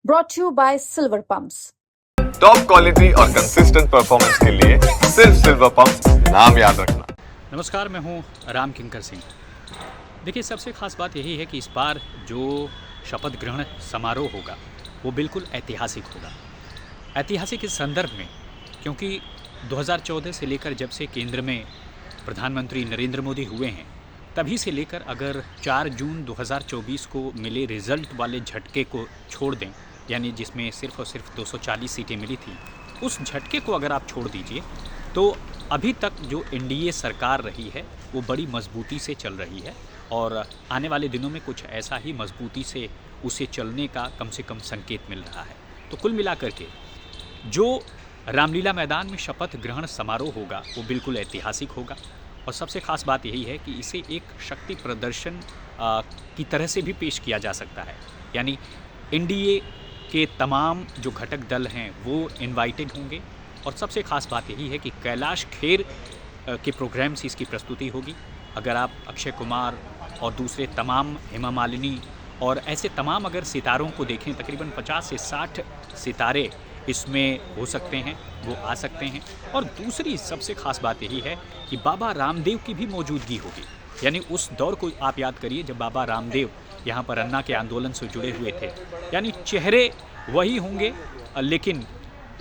brought to you by Silver Pumps. Top quality और consistent performance के लिए सिर्फ सिल्वर पंप्स नाम याद रखना। नमस्कार, मैं हूं राम किंकर सिंह। देखिए, सबसे ख़ास बात यही है कि इस बार जो शपथ ग्रहण समारोह होगा वो बिल्कुल ऐतिहासिक होगा। ऐतिहासिक इस संदर्भ में क्योंकि 2014 से लेकर जब से केंद्र में प्रधानमंत्री नरेंद्र मोदी हुए हैं, तभी से लेकर अगर 4 जून 2024 को मिले रिज़ल्ट वाले झटके को छोड़ दें, यानी जिसमें सिर्फ और सिर्फ 240 सीटें मिली थी, उस झटके को अगर आप छोड़ दीजिए तो अभी तक जो एनडीए सरकार रही है वो बड़ी मजबूती से चल रही है और आने वाले दिनों में कुछ ऐसा ही मजबूती से उसे चलने का कम से कम संकेत मिल रहा है। तो कुल मिलाकर के जो रामलीला मैदान में शपथ ग्रहण समारोह होगा वो बिल्कुल ऐतिहासिक होगा और सबसे ख़ास बात यही है कि इसे एक शक्ति प्रदर्शन की तरह से भी पेश किया जा सकता है। यानी एनडीए के तमाम जो घटक दल हैं वो इनवाइटेड होंगे और सबसे ख़ास बात यही है कि कैलाश खेर के प्रोग्राम से इसकी प्रस्तुति होगी। अगर आप अक्षय कुमार और दूसरे तमाम, हेमा मालिनी और ऐसे तमाम अगर सितारों को देखें, तकरीबन 50 से 60 सितारे इसमें हो सकते हैं, वो आ सकते हैं। और दूसरी सबसे ख़ास बात यही है कि बाबा रामदेव की भी मौजूदगी होगी। यानी उस दौर को आप याद करिए जब बाबा रामदेव यहाँ पर अन्ना के आंदोलन से जुड़े हुए थे। यानी चेहरे वही होंगे लेकिन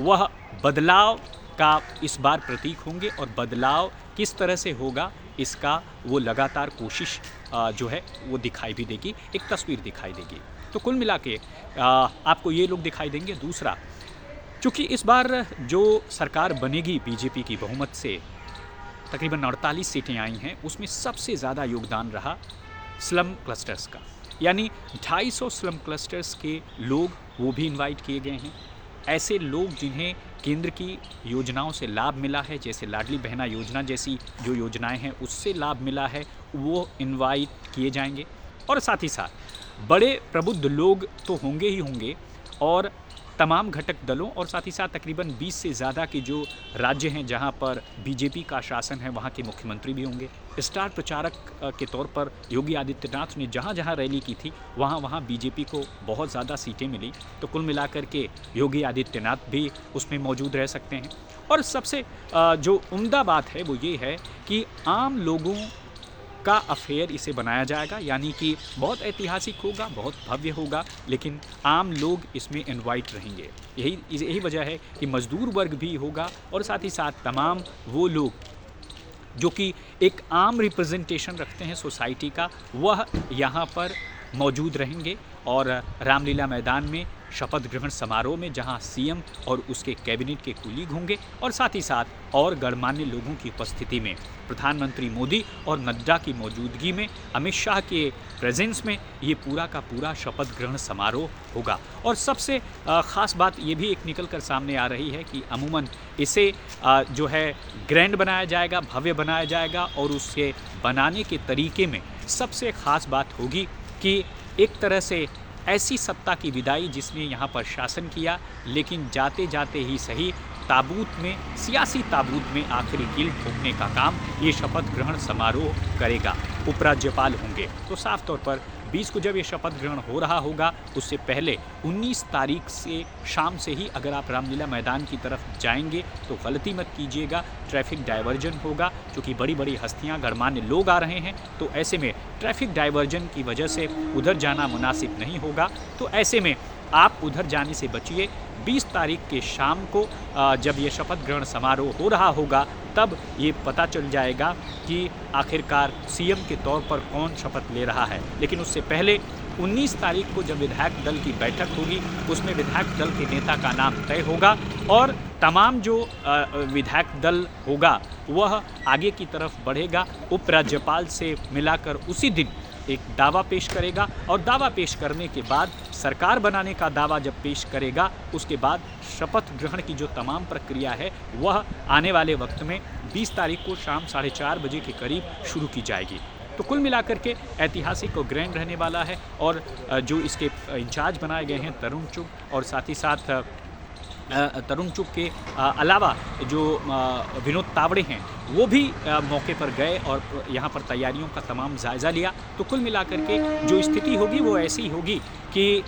वह बदलाव का इस बार प्रतीक होंगे और बदलाव किस तरह से होगा इसका वो लगातार कोशिश जो है वो दिखाई भी देगी, एक तस्वीर दिखाई देगी। तो कुल मिला के आपको ये लोग दिखाई देंगे। दूसरा, चूँकि इस बार जो सरकार बनेगी बीजेपी की बहुमत से तकरीबन 48 सीटें आई हैं, उसमें सबसे ज़्यादा योगदान रहा स्लम क्लस्टर्स का। यानी 250 स्लम क्लस्टर्स के लोग वो भी इनवाइट किए गए हैं। ऐसे लोग जिन्हें केंद्र की योजनाओं से लाभ मिला है, जैसे लाडली बहना योजना जैसी जो योजनाएं हैं उससे लाभ मिला है, वो इनवाइट किए जाएंगे। और साथ ही साथ बड़े प्रबुद्ध लोग तो होंगे ही होंगे और तमाम घटक दलों और साथ ही साथ तकरीबन 20 से ज़्यादा के जो राज्य हैं जहां पर बीजेपी का शासन है वहां के मुख्यमंत्री भी होंगे। स्टार प्रचारक के तौर पर योगी आदित्यनाथ ने जहां जहां रैली की थी वहां बीजेपी को बहुत ज़्यादा सीटें मिली। तो कुल मिलाकर के योगी आदित्यनाथ भी उसमें मौजूद रह सकते हैं। और सबसे जो उम्दा बात है वो ये है कि आम लोगों का अफेयर इसे बनाया जाएगा। यानी कि बहुत ऐतिहासिक होगा, बहुत भव्य होगा, लेकिन आम लोग इसमें इनवाइट रहेंगे। यही वजह है कि मज़दूर वर्ग भी होगा और साथ ही साथ तमाम वो लोग जो कि एक आम रिप्रेजेंटेशन रखते हैं सोसाइटी का, वह यहाँ पर मौजूद रहेंगे। और रामलीला मैदान में शपथ ग्रहण समारोह में जहां सीएम और उसके कैबिनेट के कुलीग होंगे और साथ ही साथ और गणमान्य लोगों की उपस्थिति में प्रधानमंत्री मोदी और नड्डा की मौजूदगी में, अमित शाह के प्रेजेंस में ये पूरा का पूरा शपथ ग्रहण समारोह होगा। और सबसे ख़ास बात ये भी एक निकल कर सामने आ रही है कि अमूमन इसे जो है ग्रैंड बनाया जाएगा, भव्य बनाया जाएगा और उसके बनाने के तरीके में सबसे ख़ास बात होगी कि एक तरह से ऐसी सत्ता की विदाई जिसने यहाँ पर शासन किया, लेकिन जाते जाते ही सही ताबूत में, सियासी ताबूत में आखिरी कील ठोकने का काम ये शपथ ग्रहण समारोह करेगा। उपराज्यपाल होंगे। तो साफ तौर पर 20 को जब ये शपथ ग्रहण हो रहा होगा उससे पहले 19 तारीख से शाम से ही अगर आप रामलीला मैदान की तरफ जाएंगे तो गलती मत कीजिएगा, ट्रैफिक डाइवर्जन होगा। क्योंकि बड़ी बड़ी हस्तियां, गणमान्य लोग आ रहे हैं, तो ऐसे में ट्रैफिक डाइवर्जन की वजह से उधर जाना मुनासिब नहीं होगा। तो ऐसे में आप उधर जाने से बचिए। 20 तारीख के शाम को जब ये शपथ ग्रहण समारोह हो रहा होगा तब ये पता चल जाएगा कि आखिरकार सीएम के तौर पर कौन शपथ ले रहा है। लेकिन उससे पहले 19 तारीख को जब विधायक दल की बैठक होगी उसमें विधायक दल के नेता का नाम तय होगा और तमाम जो विधायक दल होगा वह आगे की तरफ बढ़ेगा। उपराज्यपाल से मिलाकर उसी दिन एक दावा पेश करेगा और दावा पेश करने के बाद सरकार बनाने का दावा जब पेश करेगा उसके बाद शपथ ग्रहण की जो तमाम प्रक्रिया है वह आने वाले वक्त में 20 तारीख को शाम 4:30 बजे के करीब शुरू की जाएगी। तो कुल मिलाकर के ऐतिहासिक और ग्रैंड रहने वाला है। और जो इसके इंचार्ज बनाए गए हैं तरुण चुग और साथ ही साथ तरुण चुग के अलावा जो विनोद तावड़े हैं वो भी मौके पर गए और यहाँ पर तैयारियों का तमाम जायज़ा लिया। तो कुल मिलाकर के जो स्थिति होगी वो ऐसी होगी कि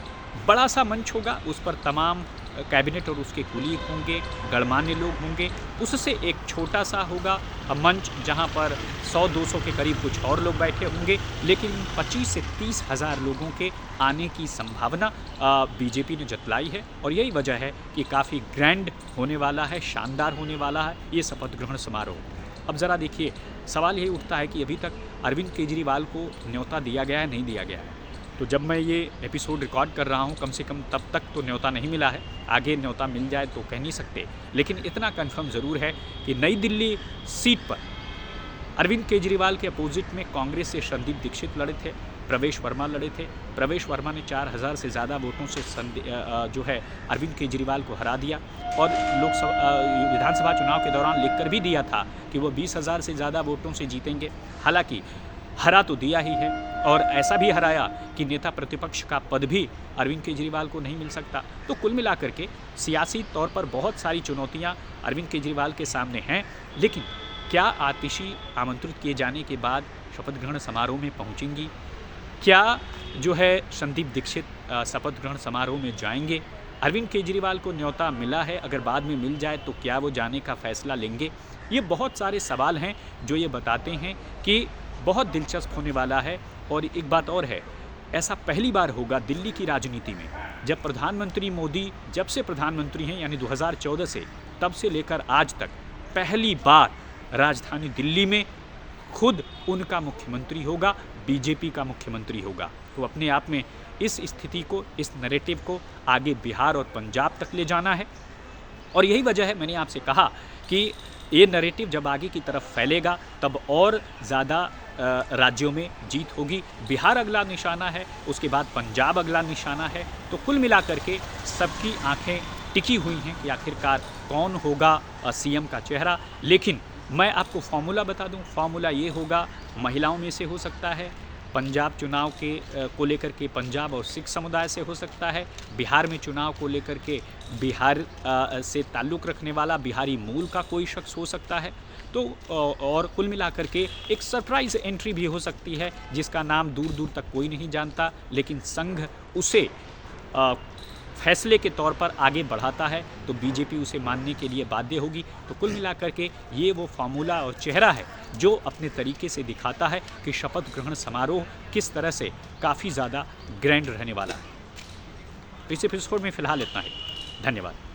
बड़ा सा मंच होगा, उस पर तमाम कैबिनेट और उसके कुलीग होंगे, गणमान्य लोग होंगे। उससे एक छोटा सा होगा मंच जहां पर 100-200 के करीब कुछ और लोग बैठे होंगे, लेकिन 25 से 30 हज़ार लोगों के आने की संभावना बीजेपी ने जतलाई है। और यही वजह है कि काफ़ी ग्रैंड होने वाला है, शानदार होने वाला है ये शपथ ग्रहण समारोह। अब ज़रा देखिए, सवाल यही उठता है कि अभी तक अरविंद केजरीवाल को न्योता दिया गया है, नहीं दिया गया है। तो जब मैं ये एपिसोड रिकॉर्ड कर रहा हूँ, कम से कम तब तक तो न्योता नहीं मिला है। आगे न्योता मिल जाए तो कह नहीं सकते, लेकिन इतना कंफर्म ज़रूर है कि नई दिल्ली सीट पर अरविंद केजरीवाल के अपोजिट में कांग्रेस से संदीप दीक्षित लड़े थे, प्रवेश वर्मा लड़े थे। प्रवेश वर्मा ने 4000 से ज़्यादा वोटों से जो है अरविंद केजरीवाल को हरा दिया और विधानसभा चुनाव के दौरान लिख कर भी दिया था कि वो 20,000 से ज़्यादा वोटों से जीतेंगे। हालांकि हरा तो दिया ही है और ऐसा भी हराया कि नेता प्रतिपक्ष का पद भी अरविंद केजरीवाल को नहीं मिल सकता। तो कुल मिलाकर के सियासी तौर पर बहुत सारी चुनौतियां अरविंद केजरीवाल के सामने हैं, लेकिन क्या आतिशी आमंत्रित किए जाने के बाद शपथ ग्रहण समारोह में पहुंचेंगी? क्या जो है संदीप दीक्षित शपथ ग्रहण समारोह में जाएंगे? अरविंद केजरीवाल को न्योता मिला है, अगर बाद में मिल जाए तो क्या वो जाने का फैसला लेंगे? ये बहुत सारे सवाल हैं जो ये बताते हैं कि बहुत दिलचस्प होने वाला है। और एक बात और है, ऐसा पहली बार होगा दिल्ली की राजनीति में जब प्रधानमंत्री मोदी जब से प्रधानमंत्री हैं, यानी 2014 से, तब से लेकर आज तक पहली बार राजधानी दिल्ली में खुद उनका मुख्यमंत्री होगा, बीजेपी का मुख्यमंत्री होगा। तो अपने आप में इस स्थिति को, इस नैरेटिव को आगे बिहार और पंजाब तक ले जाना है। और यही वजह है, मैंने आपसे कहा कि ये नैरेटिव जब आगे की तरफ फैलेगा तब और ज़्यादा राज्यों में जीत होगी। बिहार अगला निशाना है, उसके बाद पंजाब अगला निशाना है। तो कुल मिलाकर के सबकी आंखें टिकी हुई हैं कि आखिरकार कौन होगा सीएम का चेहरा। लेकिन मैं आपको फॉर्मूला बता दूं, फॉर्मूला ये होगा, महिलाओं में से हो सकता है, पंजाब चुनाव को लेकर के पंजाब और सिख समुदाय से हो सकता है, बिहार में चुनाव को लेकर के बिहार से ताल्लुक़ रखने वाला बिहारी मूल का कोई शख्स हो सकता है। तो और कुल मिलाकर के एक सरप्राइज़ एंट्री भी हो सकती है जिसका नाम दूर दूर तक कोई नहीं जानता, लेकिन संघ उसे फैसले के तौर पर आगे बढ़ाता है तो बीजेपी उसे मानने के लिए बाध्य होगी। तो कुल मिलाकर के ये वो फार्मूला और चेहरा है जो अपने तरीके से दिखाता है कि शपथ ग्रहण समारोह किस तरह से काफ़ी ज़्यादा ग्रैंड रहने वाला है। तो इस एपिसोड में फ़िलहाल इतना ही। धन्यवाद।